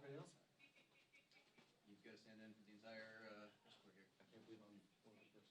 everybody else have? You've got to stand in for the entire escort here. I can't believe I'm one of the first.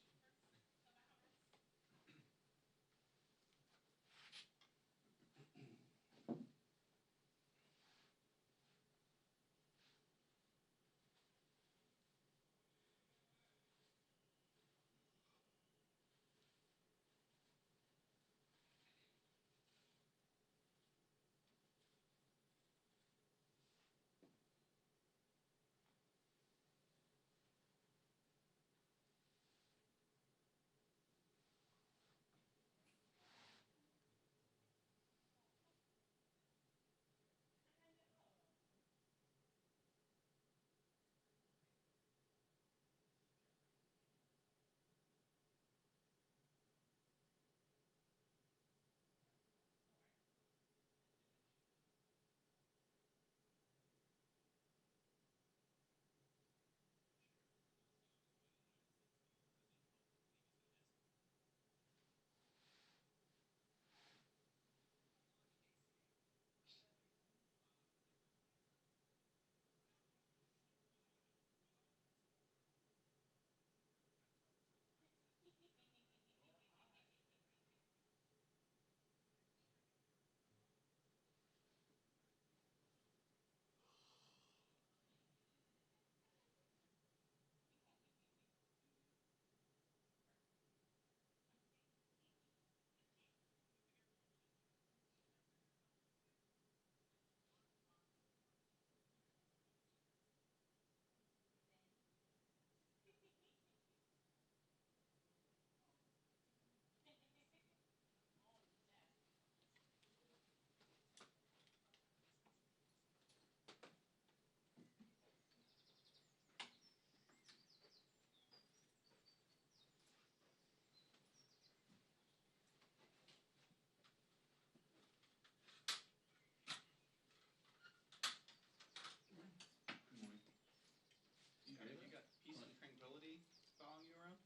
You got peace and tranquility following you around?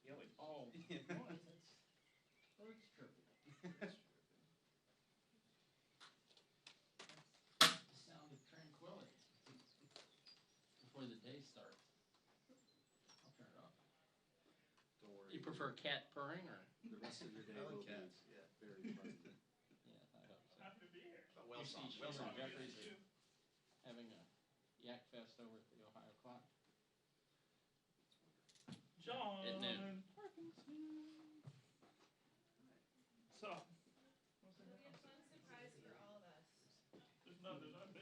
Yeah, like, oh, no, it's birds chirping. Birds chirping. That's the sound of tranquility before the day starts. I'll turn it off. Don't worry. You prefer cat purring or? The rest of your day I like will be cats, yeah. very pleasant. Yeah, I hope so. Happy to be here. But You see Sharon Jeffries too. having a yak fest over at the Ohio Clock. John. At noon. So. It'll be a fun surprise for all of us. There's not big on it.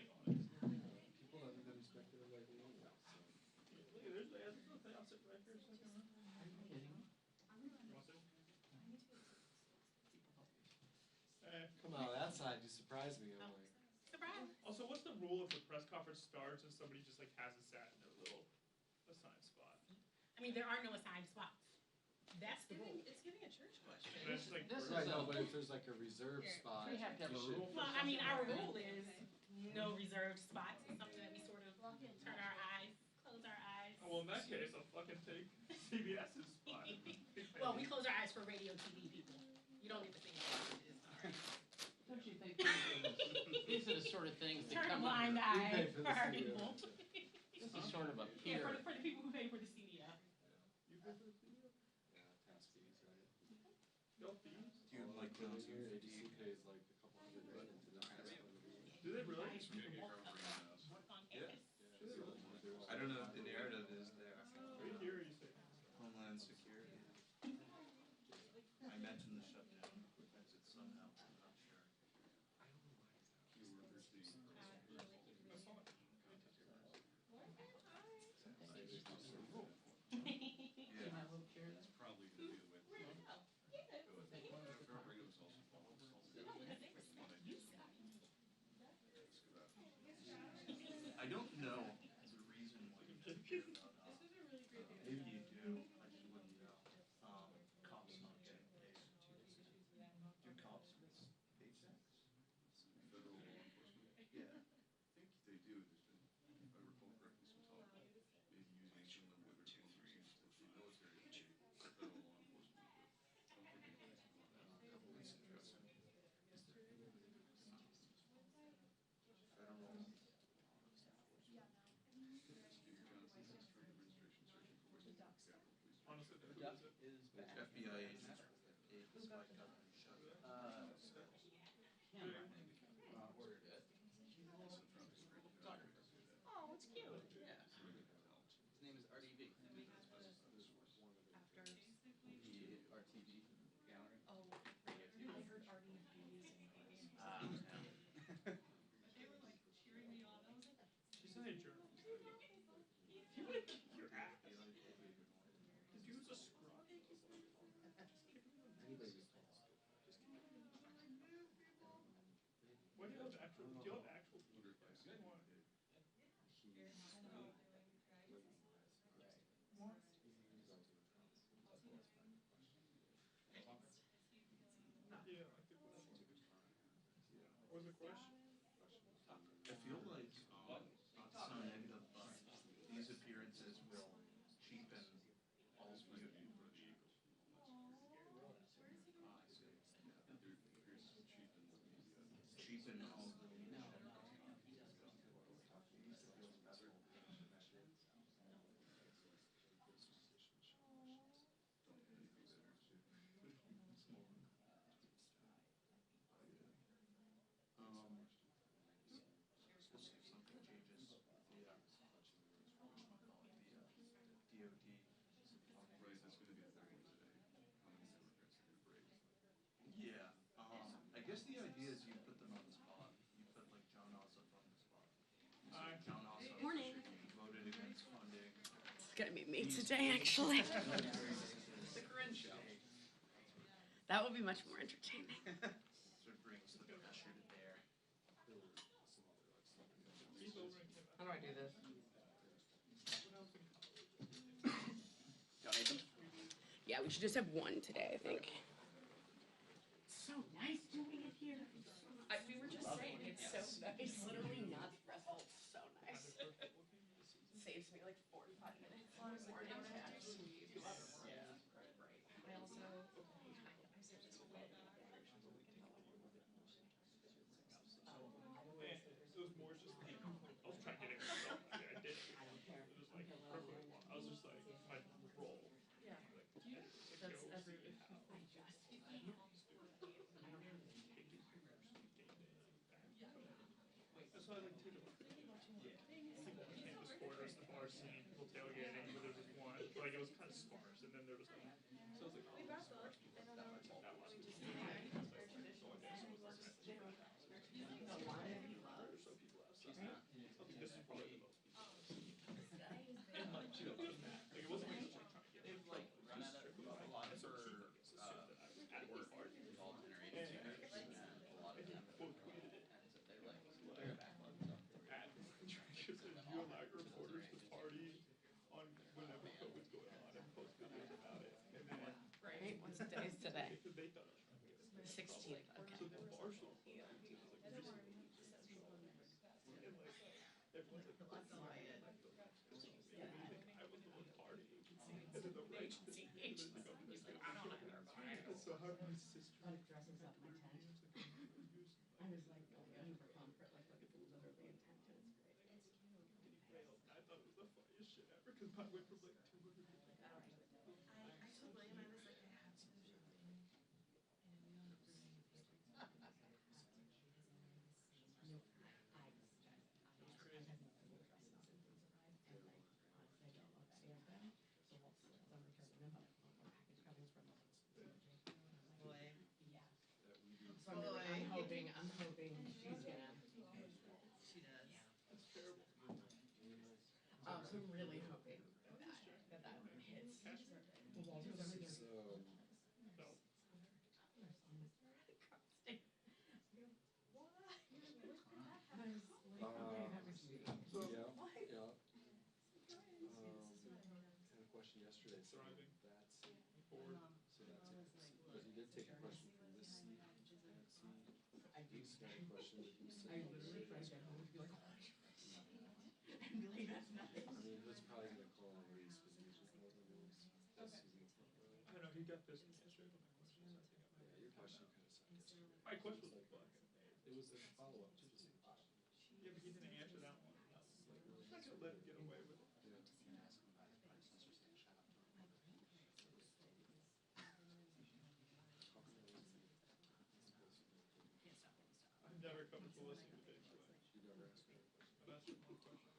People haven't been expecting it lately anyway, so. Look at there's nothing. I'll sit right here a second. Are you kidding me? You want to? Come on, that side, you surprised me. I'm like, Surprise. Also, what's the rule if the press conference starts and somebody just like hasn't sat in their little assigned spot? I mean, there are no assigned spots. That's the rule. It's giving a church question. And it's like This is right, no, a- but if there's like a reserve Here, spot, we have to have you a should- rule for Well, I mean, something our like that. rule is no reserved spots. It's something that we sort of turn our eyes, close our eyes. Oh, well, in that case, I'll fucking take CBS's spot. Well, we close our eyes for radio TV people. You don't get to see what it is. Sorry. Don't you think these are the sort of things that Turn a come blind under, pay eye for for the our studio. people. this is sort of a Yeah, peer. for the people who pay for the studio. You go for the studio? Yeah, tax fees, right? No fees? Do you like down those here, fatigue? ADC pays like a couple $100 into the tax fund. Do they really? Work on campus. I don't know if the narrative is there. Right here, you say. Homeland Security. I mentioned the shutdown. Exit somehow. I'm not sure. See my little chair there? Probably gonna be the way. Where'd it go? Yeah. I don't know the reason why you care about maybe you do, I just wouldn't know. Cops not getting paid. Do cops miss paychecks? Federal law enforcement. Yeah. I think they do. There's been, if I recall correctly, some talk about maybe using some of what they're called the military to pay federal law enforcement, but I don't think anybody's doing that. Police addressing. Federal. FBI agents aid the spy company shutdown. Him, I think, ordered it. Oh, it's cute. Yeah. His name is RDB. After. The RTB gallery. Oh, I heard RDBs and Bs. They were like cheering me on. I was like, She's in a journal. He would kick your ass. The dude's a scrub. Anybody who's told us. What do you have actual? Do you have actual Peter? What? Yeah, I think what was the question? I feel like, not to sound negative, but these appearances will cheapen Paul's view. Cheapen all the media. We'll see if something changes. The DOD. Right, that's gonna be a third one today. How many Democrats are gonna break? Yeah, I guess the idea is you put them on the spot. You put like John Ossoff on the spot. You say, John Ossoff Morning. voted against funding. It's gonna be me today, actually. The Corinne show. That will be much more entertaining. Sort of brings the pressure to bear. He's over in Quebec. How do I do this? When I was in college. Donate them? Yeah, we should just have one today, I think. So nice doing it here. We were just saying, it's so nice. Literally not stressful. It's so nice. Saves me like 45 minutes. honestly, Morning we're gonna text. actually do Yeah. I also, I said this with Man, it was more just like, I was trying to get it myself. I did it. It was like perfect. I was just like, my role. yeah. Like, That's go that's through the house. That's why I like take a look. Campus quarters, the bar scene, people tailgating, but there was one, like it was kind of sparse, and then there was like, so it was like, oh, this is sparse people, that much, that much. There's so people outside. I think this is probably the most people. And like, you know, it was mad. Like, it wasn't like just like trying to get. They've like run out of a lot for work involved in our agency groups, and a lot of them ends up they like clear a backlog. Because you allow your reporters to party on whenever COVID's going on and post videos about it, and then Right? What's today's today? they thought I was trying to get it. 16th. So Okay. the Marshall, and like everyone's like, I was the one partying, and then the right so how my sister Dresses up my tent. I was like going for comfort, like literally intent, and it's great. I thought it was the funniest shit ever because I went from like 200 to like I told William, I was like, I have to go shopping. And we ended up bringing a paper. So I'm hoping she's gonna. She does. That's terrible. So I'm really hoping that hits. The Walters over there. So, No. had a question yesterday, so Driving. that's, Bored. so that's it. Because you did take a question from this seat, and see, I do. Luke's got a question that you said. I literally tried to get home to be like, oh, and be like, that's nothing. I mean, he was probably gonna call on Reese, because he was just more than Reese. I don't know, he got this yesterday, but my question is, I think I Yeah, might. your question kind of sucked yesterday. My question was like, fucking. It was a follow-up to the same question. Yeah, but he didn't answer that one. I was like, I'm not gonna let him get away with it. Yeah. her come to listen to Dave's way. I've asked her one question,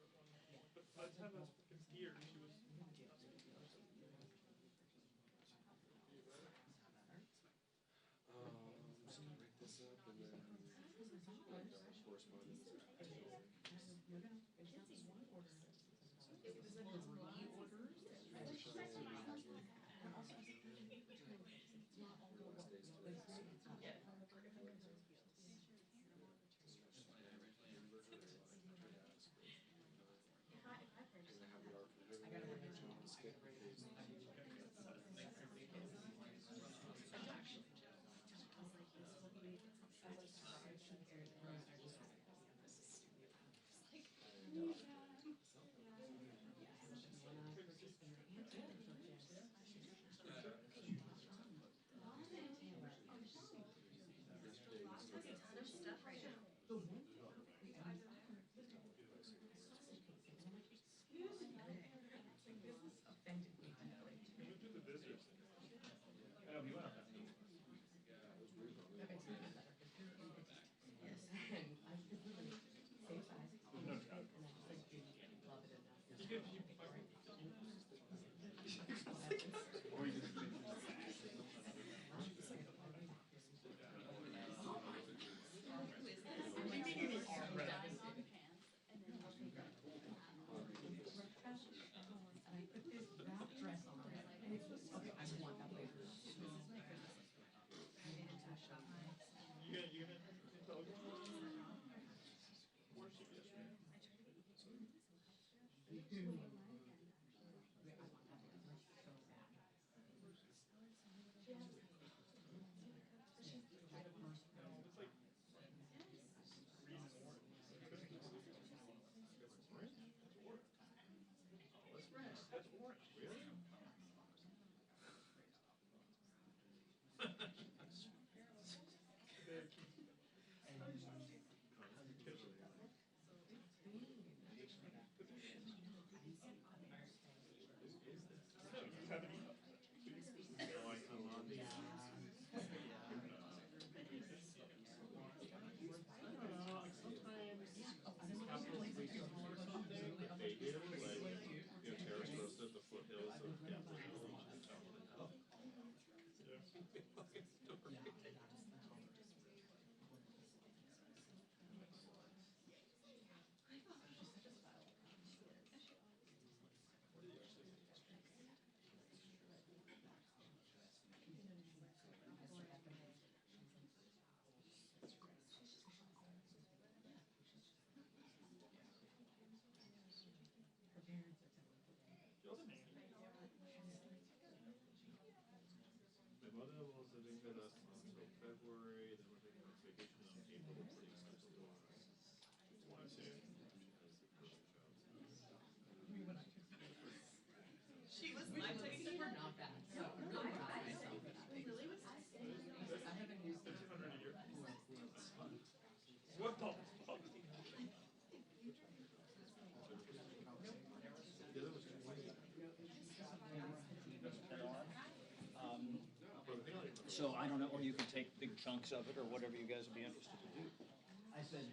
but by the time I was fucking here, she was not speaking English. Just gonna break this up and then correspondence. We went through the visitor center. I know, he went up that. No trouble. He did, he, Or you just. you gonna tell her? Where's she yesterday? It's like green and orange. Orange? Oh, it's red. That's orange. Really? They do, like, Terrace Coast at the foothills of Capitol Hill, which is top of the hill. Y'all the nanny? My mother was living with us until February, then we're taking a vacation on April 26th to Wanna see it? She was my place. We're not bad. So really proud of myself for that. I haven't used it. 1,500 a year. What the fuck? The other was 20. So I don't know, or you can take big chunks of it, or whatever you guys would be interested to do. I said,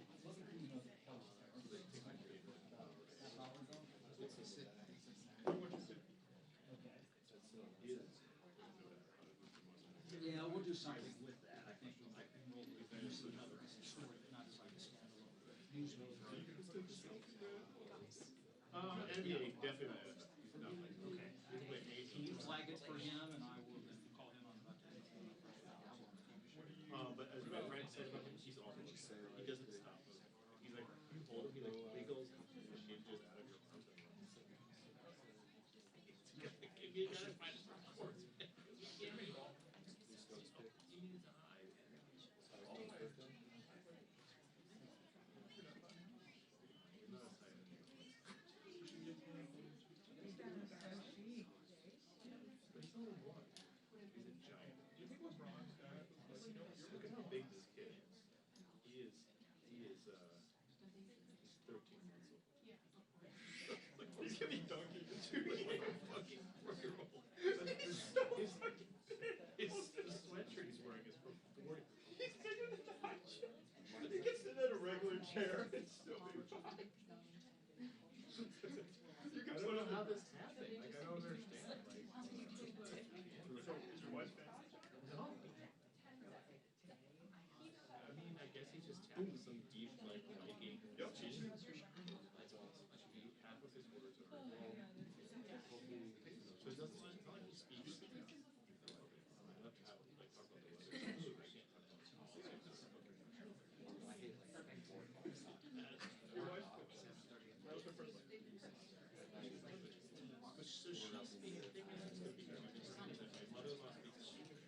yeah, we'll do something with that. I think we'll do some other story, but not as like a standalone news media. NBA, definitely. No, like, okay. We can play Can you flag it for him, and I will then call him on about that. But as my friend said about him, he's also like, he doesn't stop. He's like, you hold him, he like wiggles inches out of your arms. You gotta find a course. But he's only one. He's a giant. Do you think LeBron's dad was like, you know, you're Look at how big this kid is. He is 13 months old. he's gonna be dunking the two. Like a fucking 4-year-old. His sweatshirt he's wearing is from 40. He's bigger than that. He gets to the your chair. It's so you can put it how this happened. Like, I don't understand. Like, So, is your wife fast? no. I mean, I guess he's just tapping some deep, like, Viking Yep. gene. Like, half of his words are, well, hopefully, so it doesn't, it's not like he speaks. I'd love to have, like, talk about the weather. Your wife fast? That was her first one. So she speaks, the thing is, my mother-in-law speaks English.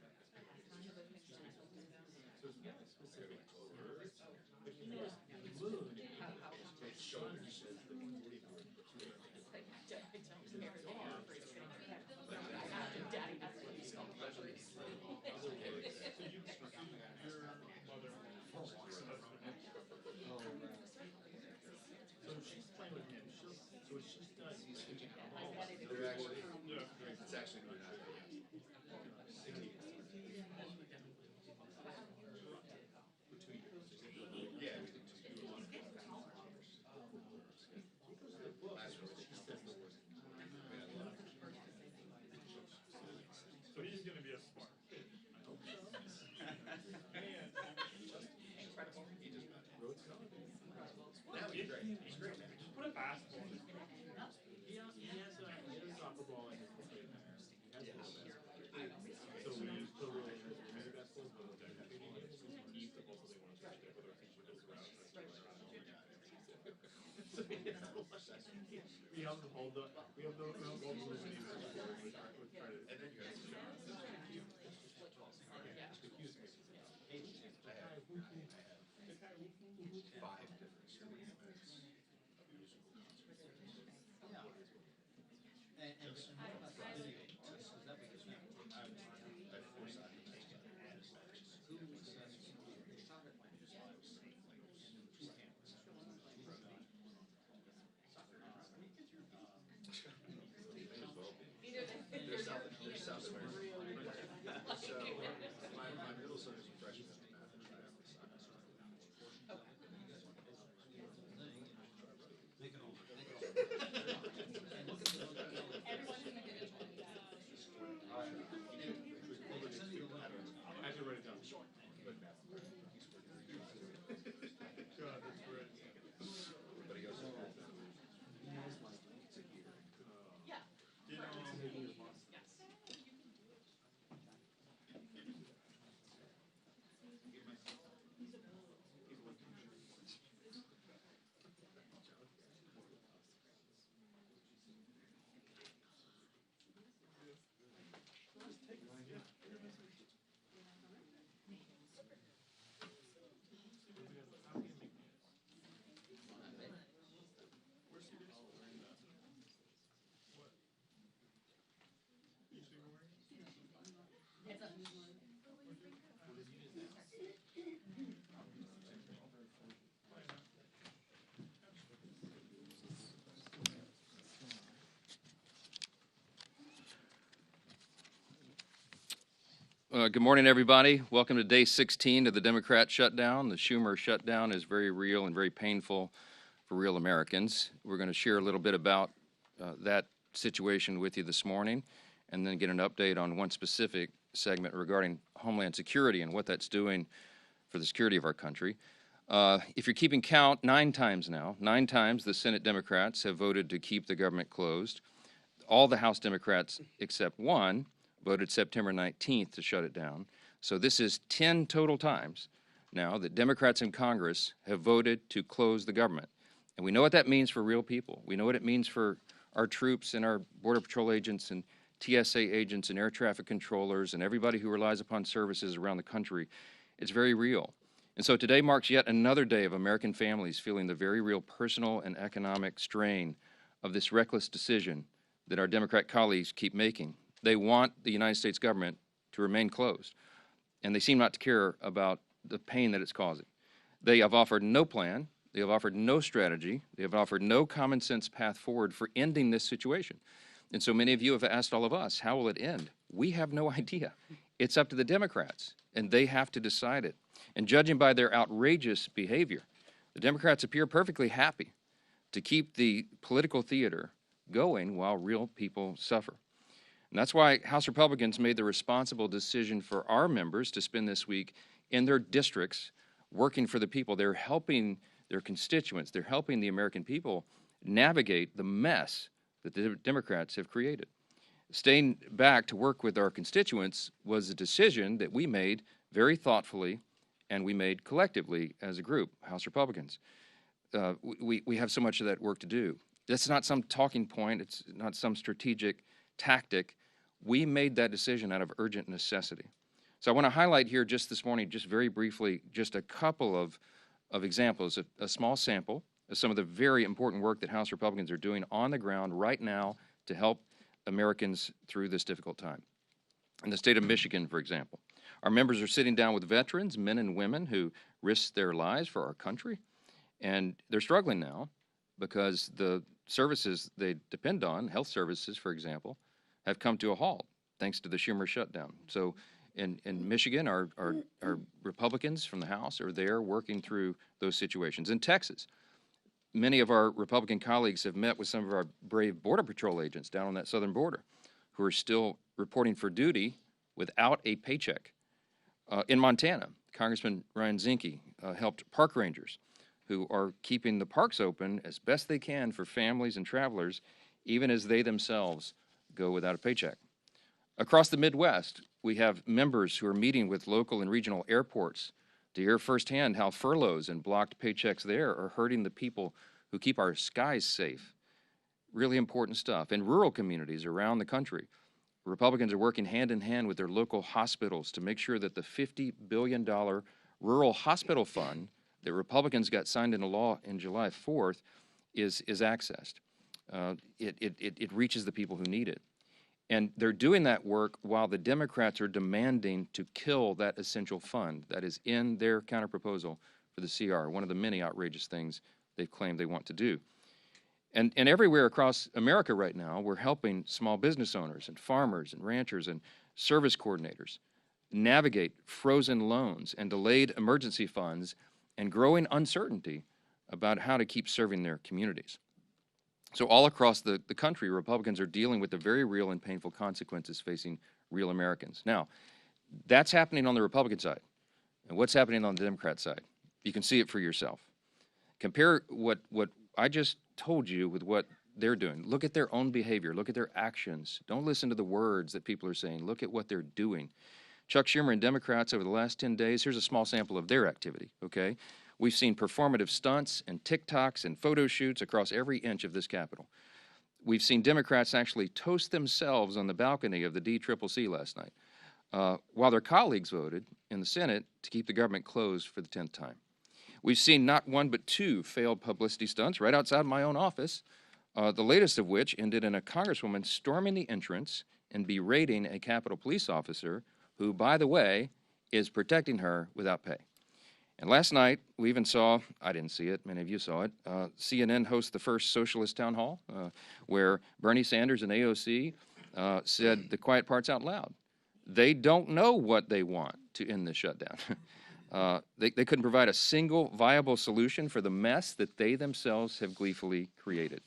So it's not specific words, but he knows moon in English. So sun, he says the 40 word. So she's playing with him. So when she's done, he's switching out. They're actually, Yeah. it's actually not happening. For 2 years. Yeah, we did 2 years. Last year, She says the word. So he's gonna be a spark. Now he's great. He's great now. Put a basketball in his mouth. He has a soccer ball in his pocket. He has a basketball. So we use the rule as we use basketballs, but with that he's the ball, so they want to switch it, whether it's switches around. So he has to watch that. We have to hold the, we have the, when he was born, we try to. And then you guys. Five different instruments. And what about the video? Is that what you're saying? I have 4 soccer matches. Who says the soccer players and two cameras? They're South American. So my middle son is a freshman in math and trying out for soccer. Make it over. Make it over. And look at the send me the letter. I have to write it down. God, that's great. But he goes to You know, where's he based? What? Usually wearing? Good morning, everybody. Welcome to day 16 of the Democrat shutdown. The Schumer shutdown is very real and very painful for real Americans. We're going to share a little bit about that situation with you this morning, and then get an update on one specific segment regarding Homeland Security and what that's doing for the security of our country. If you're keeping count, 9 times now, 9 times the Senate Democrats have voted to keep the government closed. All the House Democrats except one voted September 19th to shut it down. So this is 10 total times now that Democrats in Congress have voted to close the government. And we know what that means for real people. We know what it means for our troops and our Border Patrol agents and TSA agents and air traffic controllers and everybody who relies upon services around the country. It's very real. And so today marks yet another day of American families feeling the very real personal and economic strain of this reckless decision that our Democrat colleagues keep making. They want the United States government to remain closed, and they seem not to care about the pain that it's causing. They have offered no plan. They have offered no strategy. They have offered no common sense path forward for ending this situation. And so many of you have asked all of us, how will it end? We have no idea. It's up to the Democrats, and they have to decide it. And judging by their outrageous behavior, The Democrats appear perfectly happy to keep the political theater going while real people suffer. And that's why House Republicans made the responsible decision for our members to spend this week in their districts working for the people. They're helping their constituents. They're helping the American people navigate the mess that the Democrats have created. Staying back to work with our constituents was a decision that we made very thoughtfully and we made collectively as a group, House Republicans. We have so much of that work to do. That's not some talking point. It's not some strategic tactic. We made that decision out of urgent necessity. So I want to highlight here just this morning, just very briefly, just a couple of examples, a small sample of some of the very important work that House Republicans are doing on the ground right now to help Americans through this difficult time. In the state of Michigan, for example, our members are sitting down with veterans, men and women who risked their lives for our country, and they're struggling now because the services they depend on, health services, for example, have come to a halt thanks to the Schumer shutdown. So in Michigan, our Republicans from the House are there working through those situations. In Texas, many of our Republican colleagues have met with some of our brave Border Patrol agents down on that southern border who are still reporting for duty without a paycheck. In Montana, Congressman Ryan Zinke helped park rangers who are keeping the parks open as best they can for families and travelers, even as they themselves go without a paycheck. Across the Midwest, we have members who are meeting with local and regional airports to hear firsthand how furloughs and blocked paychecks there are hurting the people who keep our skies safe. Really important stuff. In rural communities around the country, Republicans are working hand in hand with their local hospitals to make sure that the $50 billion rural hospital fund that Republicans got signed into law in July 4th is accessed. It reaches the people who need it. And they're doing that work while the Democrats are demanding to kill that essential fund that is in their counterproposal for the CR, one of the many outrageous things they've claimed they want to do. And everywhere across America right now, we're helping small business owners and farmers and ranchers and service coordinators navigate frozen loans and delayed emergency funds and growing uncertainty about how to keep serving their communities. So all across the country, Republicans are dealing with the very real and painful consequences facing real Americans. Now, that's happening on the Republican side. And what's happening on the Democrat side? You can see it for yourself. Compare what I just told you with what they're doing. Look at their own behavior. Look at their actions. Don't listen to the words that people are saying. Look at what they're doing. Chuck Schumer and Democrats over the last 10 days, here's a small sample of their activity, okay? We've seen performative stunts and TikToks and photo shoots across every inch of this Capitol. We've seen Democrats actually toast themselves on the balcony of the DCCC last night, while their colleagues voted in the Senate to keep the government closed for the 10th time. We've seen not one but two failed publicity stunts right outside my own office, the latest of which ended in a congresswoman storming the entrance and berating a Capitol police officer who, by the way, is protecting her without pay. And last night, we even saw, I didn't see it, many of you saw it, CNN host the first socialist town hall where Bernie Sanders and AOC said the quiet parts out loud. They don't know what they want to end the shutdown. They couldn't provide a single viable solution for the mess that they themselves have gleefully created.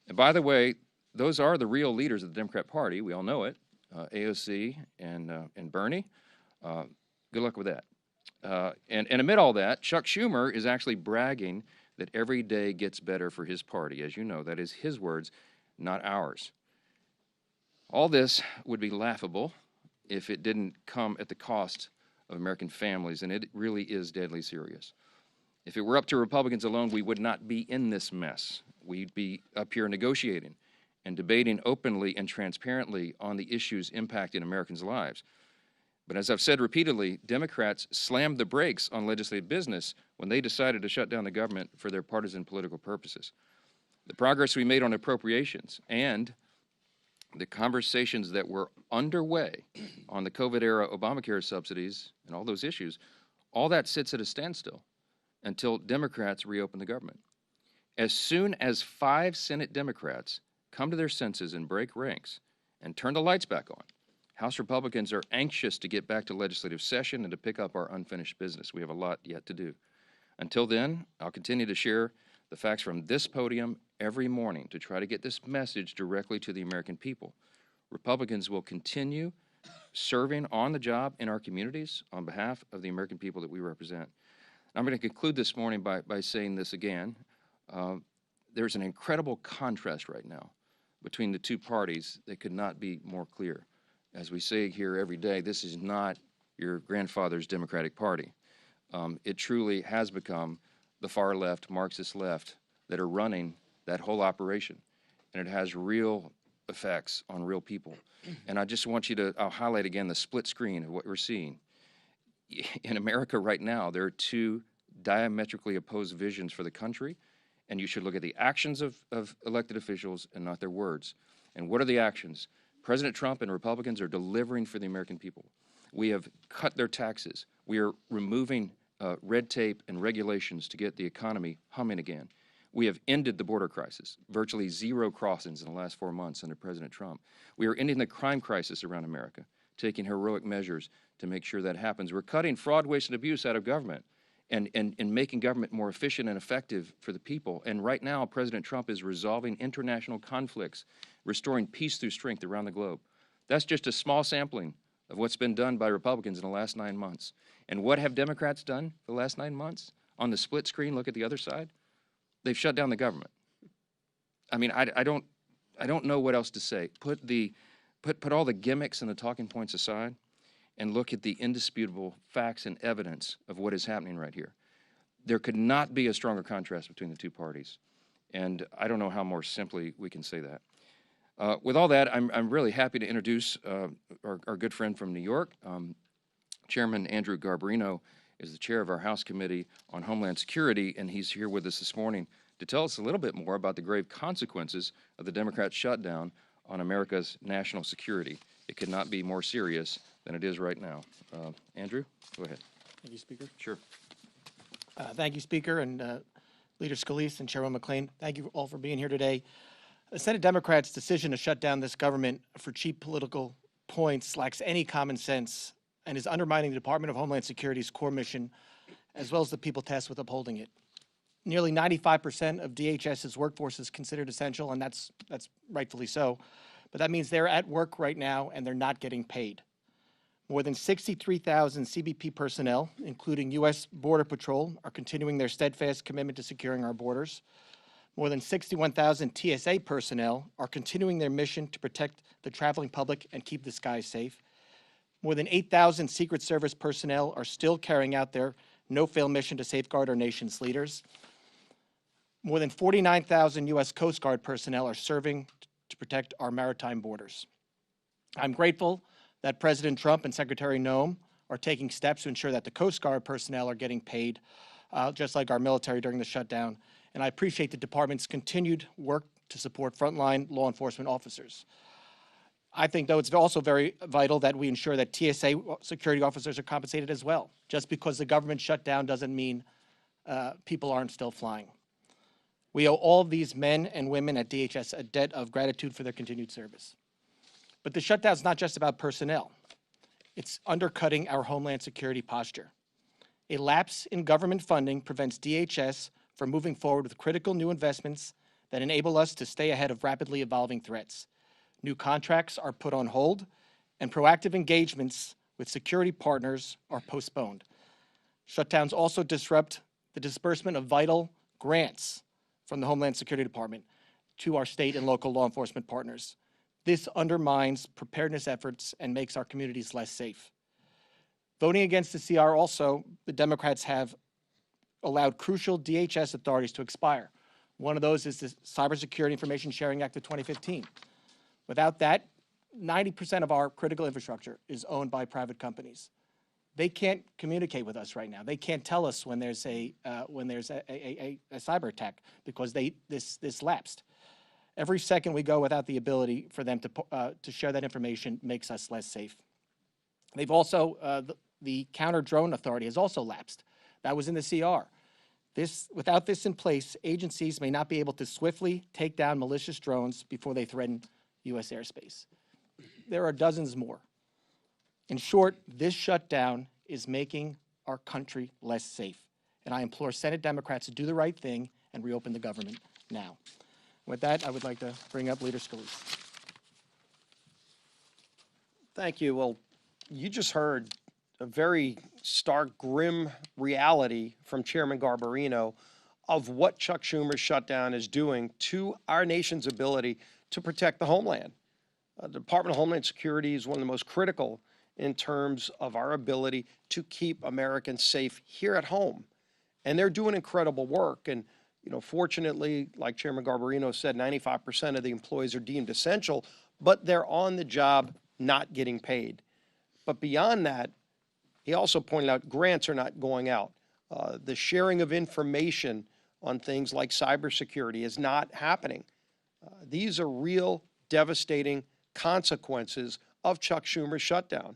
And by the way, those are the real leaders of the Democrat Party. We all know it, AOC and Bernie. Good luck with that. And amid all that, Chuck Schumer is actually bragging that every day gets better for his party. As you know, that is his words, not ours. All this would be laughable if it didn't come at the cost of American families, and it really is deadly serious. If it were up to Republicans alone, we would not be in this mess. We'd be up here negotiating and debating openly and transparently on the issues impacting Americans' lives. But as I've said repeatedly, Democrats slammed the brakes on legislative business when they decided to shut down the government for their partisan political purposes. The progress we made on appropriations and the conversations that were underway on the COVID-era Obamacare subsidies and all those issues, all that sits at a standstill until Democrats reopen the government. As soon as 5 Senate Democrats come to their senses and break ranks and turn the lights back on, House Republicans are anxious to get back to legislative session and to pick up our unfinished business. We have a lot yet to do. Until then, I'll continue to share the facts from this podium every morning to try to get this message directly to the American people. Republicans will continue serving on the job in our communities on behalf of the American people that we represent. I'm going to conclude this morning by saying this again. There's an incredible contrast right now between the two parties that could not be more clear. As we say here every day, this is not your grandfather's Democratic Party. It truly has become the far left, Marxist left, that are running that whole operation. And it has real effects on real people. And I just want you to, I'll highlight again the split screen of what we're seeing. In America right now, there are two diametrically opposed visions for the country, and you should look at the actions of elected officials and not their words. And what are the actions? President Trump and Republicans are delivering for the American people. We have cut their taxes. We are removing red tape and regulations to get the economy humming again. We have ended the border crisis, virtually zero crossings in the last 4 months under President Trump. We are ending the crime crisis around America, taking heroic measures to make sure that happens. We're cutting fraud, waste, and abuse out of government and making government more efficient and effective for the people. And right now, President Trump is resolving international conflicts, restoring peace through strength around the globe. That's just a small sampling of what's been done by Republicans in the last 9 months. And what have Democrats done for the last 9 months? On the split screen, look at the other side. They've shut down the government. I mean, I don't know what else to say. Put all the gimmicks and the talking points aside and look at the indisputable facts and evidence of what is happening right here. There could not be a stronger contrast between the two parties. And I don't know how more simply we can say that. With all that, I'm really happy to introduce our good friend from New York. Chairman Andrew Garbarino is the chair of our House Committee on Homeland Security, and he's here with us this morning to tell us a little bit more about the grave consequences of the Democrat shutdown on America's national security. It could not be more serious than it is right now. Andrew, go ahead. Thank you, Speaker. Sure. Thank you, Speaker, and Leader Scalise and Chairman McClain. Thank you all for being here today. The Senate Democrats' decision to shut down this government for cheap political points lacks any common sense and is undermining the Department of Homeland Security's core mission, as well as the people tasked with upholding it. Nearly 95% of DHS's workforce is considered essential, and that's rightfully so. But that means they're at work right now, and they're not getting paid. More than 63,000 CBP personnel, including U.S. Border Patrol, are continuing their steadfast commitment to securing our borders. More than 61,000 TSA personnel are continuing their mission to protect the traveling public and keep the skies safe. More than 8,000 Secret Service personnel are still carrying out their no-fail mission to safeguard our nation's leaders. More than 49,000 U.S. Coast Guard personnel are serving to protect our maritime borders. I'm grateful that President Trump and Secretary Noem are taking steps to ensure that the Coast Guard personnel are getting paid, just like our military during the shutdown. And I appreciate the department's continued work to support frontline law enforcement officers. I think, though, it's also very vital that we ensure that TSA security officers are compensated as well. Just because the government shut down doesn't mean people aren't still flying. We owe all these men and women at DHS a debt of gratitude for their continued service. But the shutdown is not just about personnel. It's undercutting our Homeland Security posture. A lapse in government funding prevents DHS from moving forward with critical new investments that enable us to stay ahead of rapidly evolving threats. New contracts are put on hold, and proactive engagements with security partners are postponed. Shutdowns also disrupt the disbursement of vital grants from the Homeland Security Department to our state and local law enforcement partners. This undermines preparedness efforts and makes our communities less safe. Voting against the CR also, the Democrats have allowed crucial DHS authorities to expire. One of those is the Cybersecurity Information Sharing Act of 2015. Without that, 90% of our critical infrastructure is owned by private companies. They can't communicate with us right now. They can't tell us when there's a cyber attack because this lapsed. Every second we go without the ability for them to share that information makes us less safe. They've also the counter drone authority has also lapsed. That was in the CR. Without this in place, agencies may not be able to swiftly take down malicious drones before they threaten U.S. airspace. There are dozens more. In short, this shutdown is making our country less safe. And I implore Senate Democrats to do the right thing and reopen the government now. With that, I would like to bring up Leader Scalise. Thank you. Well, you just heard a very stark, grim reality from Chairman Garbarino of what Chuck Schumer's shutdown is doing to our nation's ability to protect the homeland. The Department of Homeland Security is one of the most critical in terms of our ability to keep Americans safe here at home. And they're doing incredible work. And, fortunately, like Chairman Garbarino said, 95% of the employees are deemed essential, but they're on the job not getting paid. But beyond that, he also pointed out grants are not going out. The sharing of information on things like cybersecurity is not happening. These are real devastating consequences of Chuck Schumer's shutdown.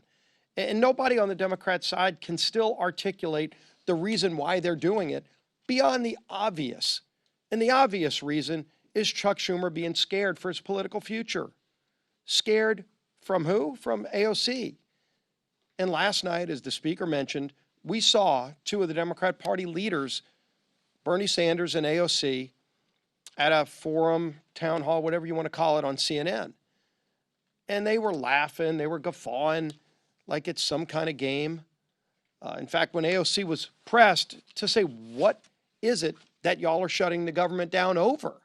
And nobody on the Democrat side can still articulate the reason why they're doing it beyond the obvious. And the obvious reason is Chuck Schumer being scared for his political future. Scared from who? From AOC. And last night, as the speaker mentioned, we saw two of the Democrat Party leaders, Bernie Sanders and AOC, at a forum, town hall, whatever you want to call it, on CNN. And they were laughing, they were guffawing like it's some kind of game. In fact, when AOC was pressed to say, what is it that y'all are shutting the government down over?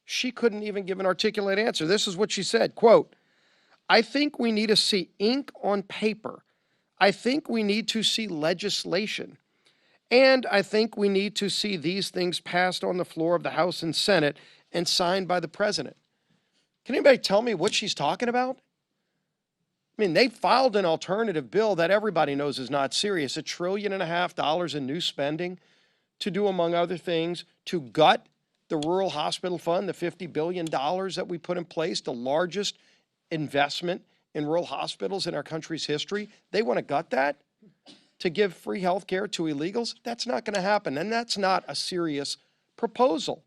She couldn't even give an articulate answer. This is what she said, quote, "I think we need to see ink on paper. I think we need to see legislation. And I think we need to see these things passed on the floor of the House and Senate and signed by the president." Can anybody tell me what she's talking about? I mean, they filed an alternative bill that everybody knows is not serious, $1.5 trillion in new spending to do, among other things, to gut the Rural Hospital Fund, the $50 billion that we put in place, the largest investment in rural hospitals in our country's history. They want to gut that to give free health care to illegals? That's not going to happen, and that's not a serious proposal.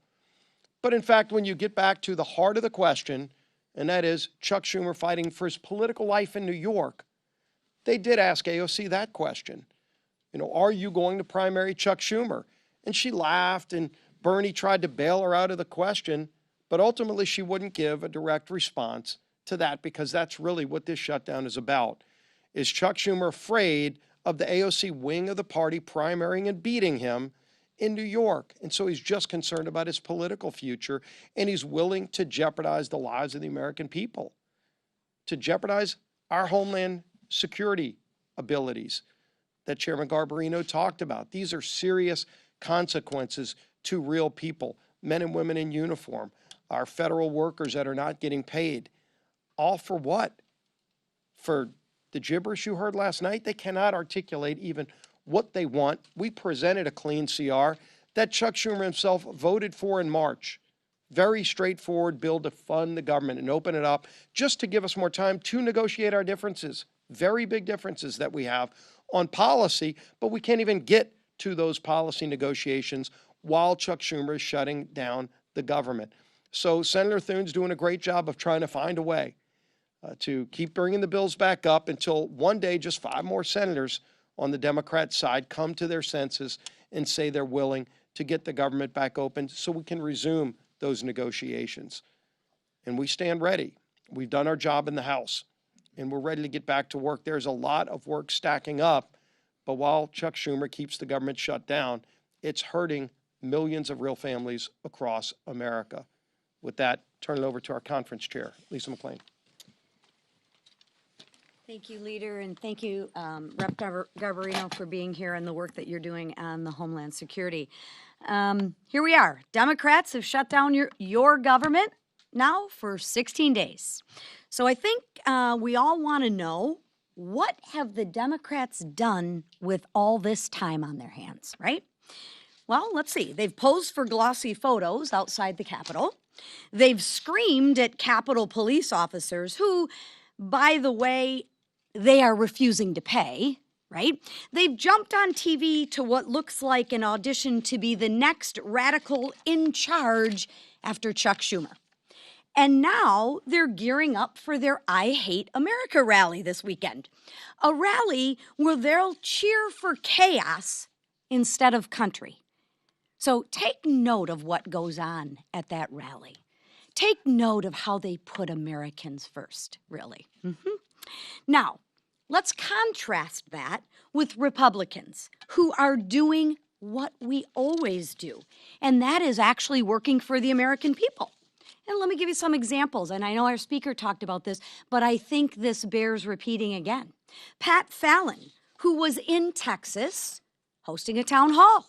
But in fact, when you get back to the heart of the question, and that is Chuck Schumer fighting for his political life in New York, they did ask AOC that question. Are you going to primary Chuck Schumer? And she laughed, and Bernie tried to bail her out of the question, but ultimately she wouldn't give a direct response to that, because that's really what this shutdown is about. Is Chuck Schumer afraid of the AOC wing of the party primarying and beating him in New York? And so he's just concerned about his political future, and he's willing to jeopardize the lives of the American people, to jeopardize our homeland security abilities that Chairman Garbarino talked about. These are serious consequences to real people, men and women in uniform, our federal workers that are not getting paid. All for what? For the gibberish you heard last night? They cannot articulate even what they want. We presented a clean CR that Chuck Schumer himself voted for in March. Very straightforward bill to fund the government and open it up just to give us more time to negotiate our differences. Very big differences that we have on policy, but we can't even get to those policy negotiations while Chuck Schumer is shutting down the government. So Senator Thune's doing a great job of trying to find a way to keep bringing the bills back up until one day just 5 more senators on the Democrat side come to their senses and say they're willing to get the government back open so we can resume those negotiations. And we stand ready. We've done our job in the House, and we're ready to get back to work. There's a lot of work stacking up, but while Chuck Schumer keeps the government shut down, it's hurting millions of real families across America. With that, turn it over to our conference chair, Lisa McClain. Thank you, Leader, and thank you, Rep. Garbarino, for being here and the work that you're doing on the Homeland Security. Here we are. Democrats have shut down your government now for 16 days. So I think we all want to know, what have the Democrats done with all this time on their hands, right? Well, let's see. They've posed for glossy photos outside the Capitol. They've screamed at Capitol police officers who, by the way, they are refusing to pay, right? They've jumped on TV to what looks like an audition to be the next radical in charge after Chuck Schumer. And now they're gearing up for their I Hate America rally this weekend. A rally where they'll cheer for chaos instead of country. So take note of what goes on at that rally. Take note of how they put Americans first, really. Now, let's contrast that with Republicans who are doing what we always do, and that is actually working for the American people. And let me give you some examples, and I know our speaker talked about this, but I think this bears repeating again. Pat Fallon, who was in Texas hosting a town hall.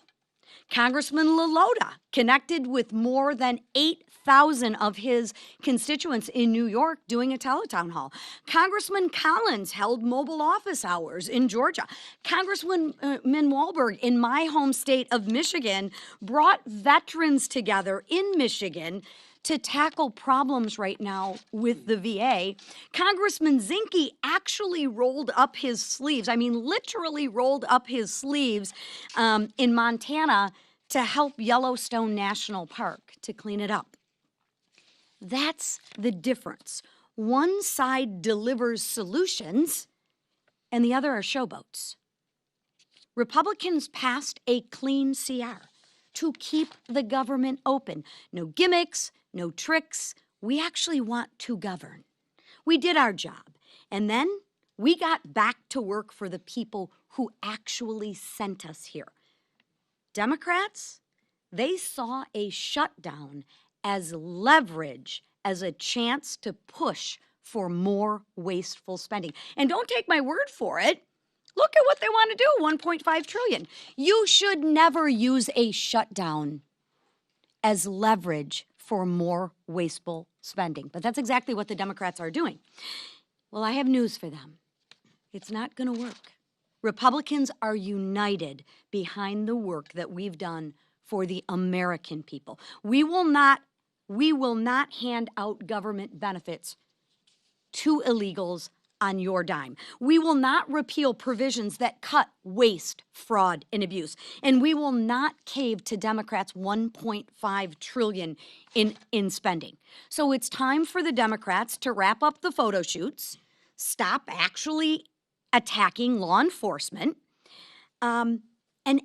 Congressman LaLota connected with more than 8,000 of his constituents in New York doing a teletown hall. Congressman Collins held mobile office hours in Georgia. Congressman Walberg in my home state of Michigan brought veterans together in Michigan to tackle problems right now with the VA. Congressman Zinke actually rolled up his sleeves, literally rolled up his sleeves in Montana to help Yellowstone National Park to clean it up. That's the difference. One side delivers solutions and the other are showboats. Republicans passed a clean CR to keep the government open. No gimmicks, no tricks. We actually want to govern. We did our job. And then we got back to work for the people who actually sent us here. Democrats, they saw a shutdown as leverage, as a chance to push for more wasteful spending. And don't take my word for it. Look at what they want to do, $1.5 trillion. You should never use a shutdown as leverage for more wasteful spending. But that's exactly what the Democrats are doing. Well, I have news for them. It's not going to work. Republicans are united behind the work that we've done for the American people. We will not hand out government benefits to illegals on your dime. We will not repeal provisions that cut waste, fraud, and abuse. And we will not cave to Democrats' $1.5 trillion in spending. So it's time for the Democrats to wrap up the photo shoots, stop actually attacking law enforcement, and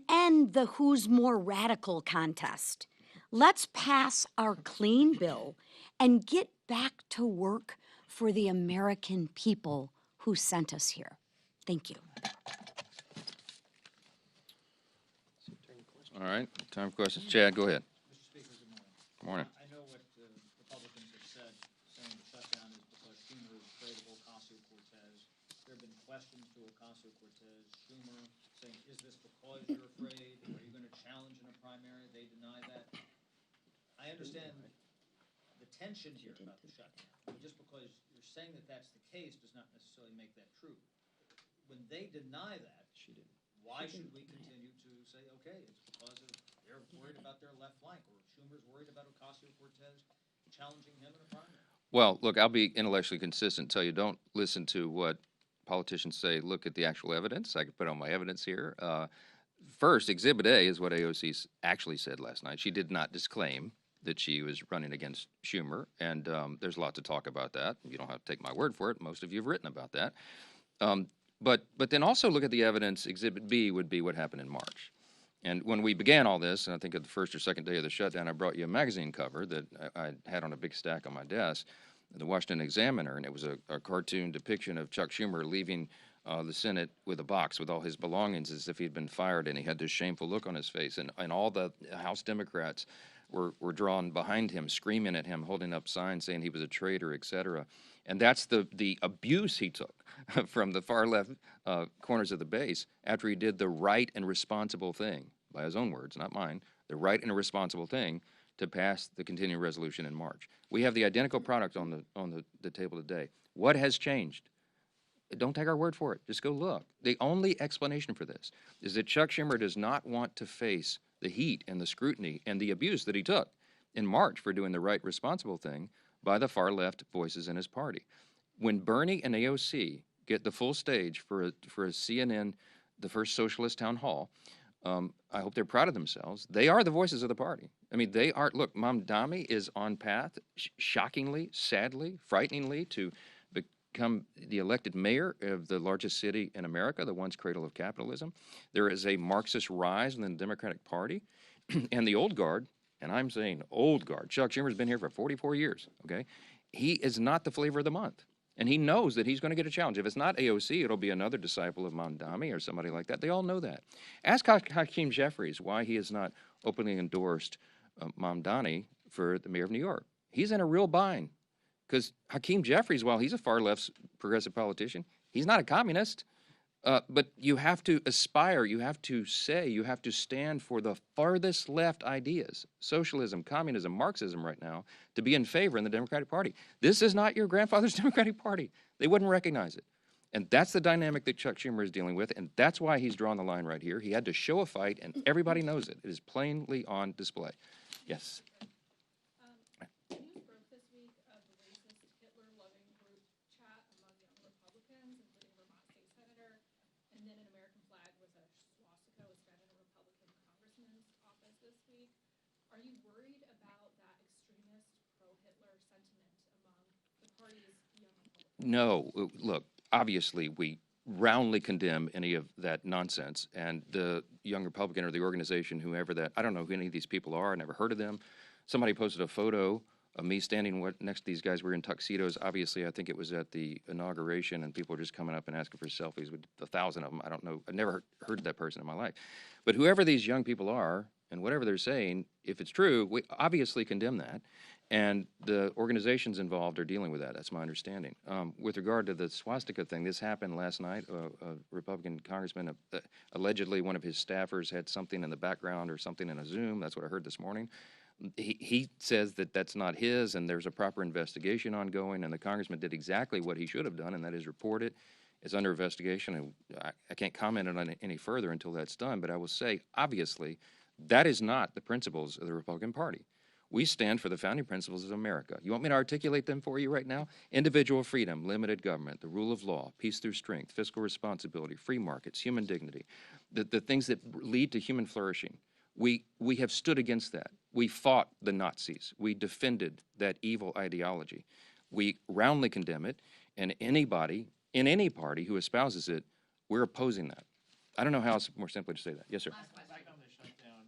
end the who's more radical contest. Let's pass our clean bill and get back to work for the American people who sent us here. Thank you. All right, time for questions. Chad, go ahead. Mr. Speaker, good morning. Good morning. I know what the Republicans have said, saying the shutdown is because Schumer is afraid of Ocasio-Cortez. There have been questions to Ocasio-Cortez, Schumer, saying, is this because you're afraid? Are you going to challenge in a primary? They deny that. I understand the tension here about the shutdown. Just because you're saying that that's the case does not necessarily make that true. When they deny that, why should we continue to say, okay, it's because they're worried about their left flank, or Schumer's worried about Ocasio-Cortez challenging him in a primary? Well, look, I'll be intellectually consistent, tell you don't listen to what politicians say, look at the actual evidence. I can put on my evidence here. First, Exhibit A is what AOC actually said last night. She did not disclaim that she was running against Schumer, and there's a lot to talk about that. You don't have to take my word for it. Most of you have written about that. But then also look at the evidence. Exhibit B would be what happened in March. And when we began all this, and I think at the first or second day of the shutdown, I brought you a magazine cover that I had on a big stack on my desk, the Washington Examiner, and it was a cartoon depiction of Chuck Schumer leaving the Senate with a box with all his belongings as if he'd been fired, and he had this shameful look on his face. And all the House Democrats were drawn behind him, screaming at him, holding up signs saying he was a traitor, et cetera. And that's the abuse he took from the far left corners of the base after he did the right and responsible thing, by his own words, not mine, the right and responsible thing to pass the continuing resolution in March. We have the identical product on the table today. What has changed? Don't take our word for it. Just go look. The only explanation for this is that Chuck Schumer does not want to face the heat and the scrutiny and the abuse that he took in March for doing the right, responsible thing by the far left voices in his party. When Bernie and AOC get the full stage for a CNN, the first socialist town hall, I hope they're proud of themselves. They are the voices of the party. I mean, they are. Look, Mamdani is on path, shockingly, sadly, frighteningly, to become the elected mayor of the largest city in America, the once cradle of capitalism. There is a Marxist rise in the Democratic Party. And the old guard, and I'm saying old guard, Chuck Schumer's been here for 44 years, okay? He is not the flavor of the month. And he knows that he's going to get a challenge. If it's not AOC, it'll be another disciple of Mamdani or somebody like that. They all know that. Ask Hakeem Jeffries why he has not openly endorsed Mamdani for the mayor of New York. He's in a real bind because Hakeem Jeffries, while he's a far left progressive politician, he's not a communist. But you have to aspire, you have to say, you have to stand for the farthest left ideas, socialism, communism, Marxism right now, to be in favor in the Democratic Party. This is not your grandfather's Democratic Party. They wouldn't recognize it. And that's the dynamic that Chuck Schumer is dealing with, and that's why he's drawn the line right here. He had to show a fight, and everybody knows it. It is plainly on display. Yes. News broke this week of the racist Hitler-loving group chat among young Republicans, including Vermont State Senator, and then an American flag with a swastika was found in a Republican congressman's office this week. Are you worried about that extremist pro-Hitler sentiment among the party's young Republicans? No. Look, obviously, we roundly condemn any of that nonsense. And the Young Republican or the organization, whoever that, I don't know who any of these people are, I never heard of them. Somebody posted a photo of me standing next to these guys. We're in tuxedos. Obviously, I think it was at the inauguration, and people were just coming up and asking for selfies with 1,000 of them. I don't know. I never heard of that person in my life. But whoever these young people are, and whatever they're saying, if it's true, we obviously condemn that. And the organizations involved are dealing with that. That's my understanding. With regard to the swastika thing, this happened last night. A Republican congressman, allegedly one of his staffers had something in the background or something in a Zoom. That's what I heard this morning. He says that that's not his, and there's a proper investigation ongoing, and the congressman did exactly what he should have done, and that is report it. It's under investigation, and I can't comment on it any further until that's done, but I will say, obviously, that is not the principles of the Republican Party. We stand for the founding principles of America. You want me to articulate them for you right now? Individual freedom, limited government, the rule of law, peace through strength, fiscal responsibility, free markets, human dignity, the things that lead to human flourishing. We have stood against that. We fought the Nazis. We defended that evil ideology. We roundly condemn it, and anybody in any party who espouses it, we're opposing that. I don't know how else more simply to say that. Yes, sir. Back on the shutdown,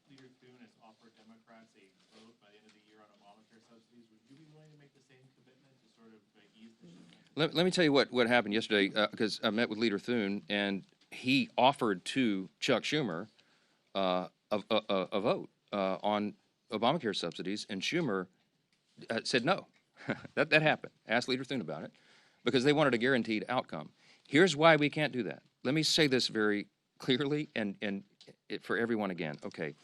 Leader Thune has offered Democrats a vote by the end of the year on Obamacare subsidies. Would you be willing to make the same commitment to sort of ease the shutdown? Let me tell you what happened yesterday, because I met with Leader Thune, and he offered to Chuck Schumer a vote on Obamacare subsidies, and Schumer said no. that happened. Asked Leader Thune about it, because they wanted a guaranteed outcome. Here's why we can't do that. Let me say this very clearly and for everyone again. Okay,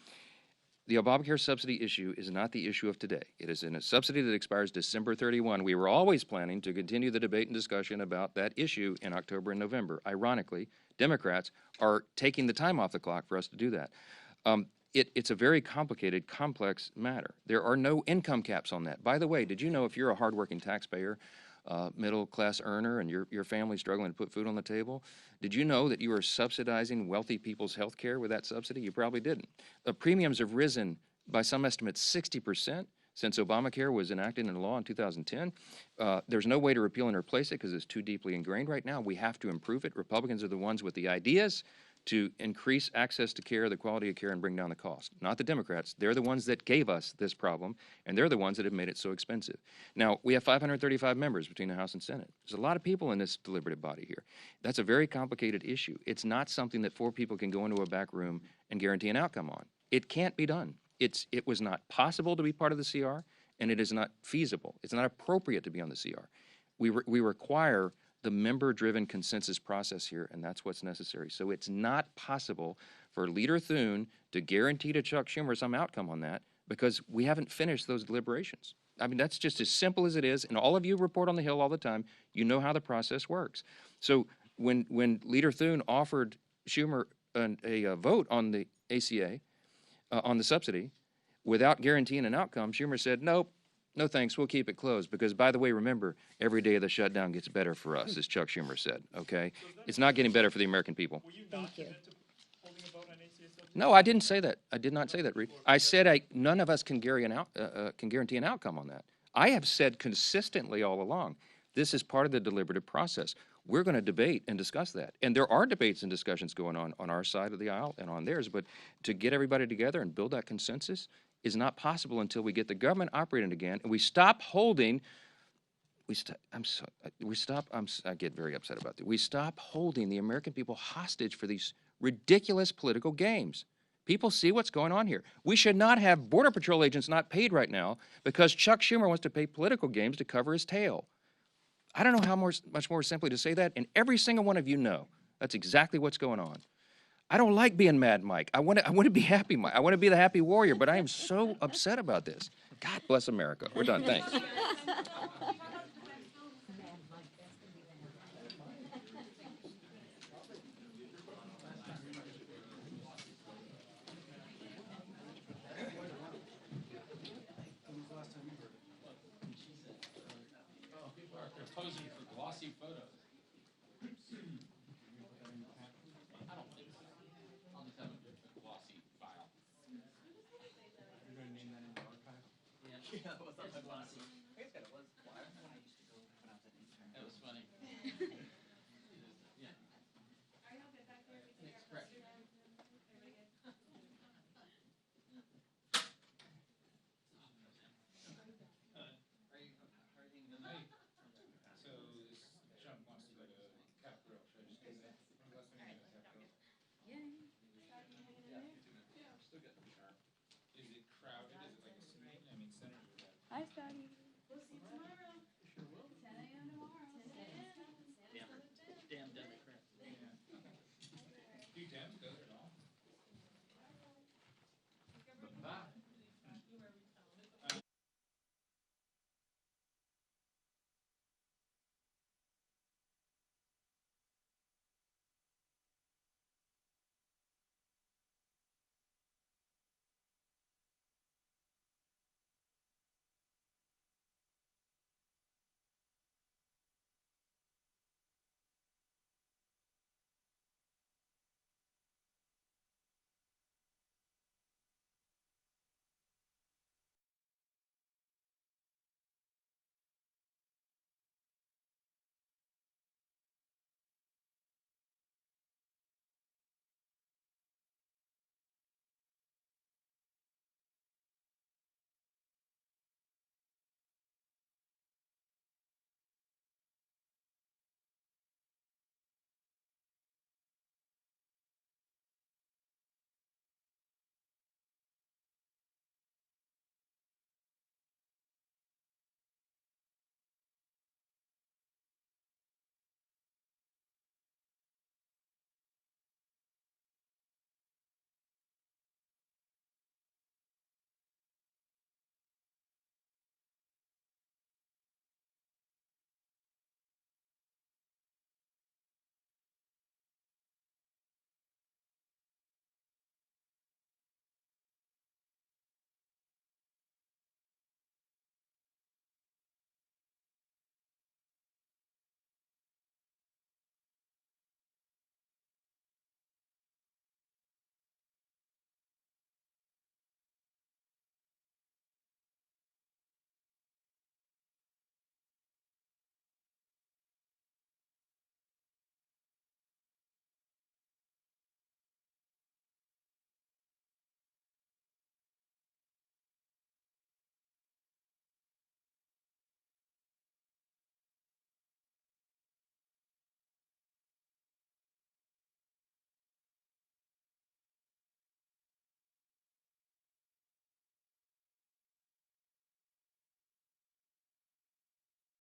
the Obamacare subsidy issue is not the issue of today. It is in a subsidy that expires December 31. We were always planning to continue the debate and discussion about that issue in October and November. Ironically, Democrats are taking the time off the clock for us to do that. It's a very complicated, complex matter. There are no income caps on that. By the way, did you know if you're a hardworking taxpayer, middle-class earner, and your family's struggling to put food on the table, did you know that you are subsidizing wealthy people's health care with that subsidy? You probably didn't. Premiums have risen by some estimates 60% since Obamacare was enacted into law in 2010. There's no way to repeal and replace it because it's too deeply ingrained right now. We have to improve it. Republicans are the ones with the ideas to increase access to care, the quality of care, and bring down the cost. Not the Democrats. They're the ones that gave us this problem, and they're the ones that have made it so expensive. Now, we have 535 members between the House and Senate. There's a lot of people in this deliberative body here. That's a very complicated issue. It's not something that 4 people can go into a back room and guarantee an outcome on. It can't be done. It was not possible to be part of the CR, and it is not feasible. It's not appropriate to be on the CR. We require the member-driven consensus process here, and that's what's necessary. So it's not possible for Leader Thune to guarantee to Chuck Schumer some outcome on that because we haven't finished those deliberations. I mean, that's just as simple as it is, and all of you report on the Hill all the time. You know how the process works. So when Leader Thune offered Schumer a vote on the ACA, on the subsidy, without guaranteeing an outcome, Schumer said, nope, no thanks, we'll keep it closed. Because, by the way, remember, every day of the shutdown gets better for us, as Chuck Schumer said, okay? It's not getting better for the American people. Were you not commit to holding a vote on ACA subsidies? No, I didn't say that. I did not say that, Reed. I said none of us can guarantee an outcome on that. I have said consistently all along, This is part of the deliberative process. We're going to debate and discuss that. And there are debates and discussions going on our side of the aisle and on theirs, but to get everybody together and build that consensus is not possible until we get the government operating again and we stop holding, I get very upset about that. We stop holding the American people hostage for these ridiculous political games. People see what's going on here. We should not have Border Patrol agents not paid right now because Chuck Schumer wants to pay political games to cover his tail. I don't know how much more simply to say that, and every single one of you know that's exactly what's going on. I don't like being Mad Mike. I want to be Happy Mike. I want to be the happy warrior, but I am so upset about this. God bless America. We're done. Thanks. They're posing for glossy photos. I don't think so. I'll just have a glossy file. You're gonna name that in the archive? Yeah, what's up, glossy?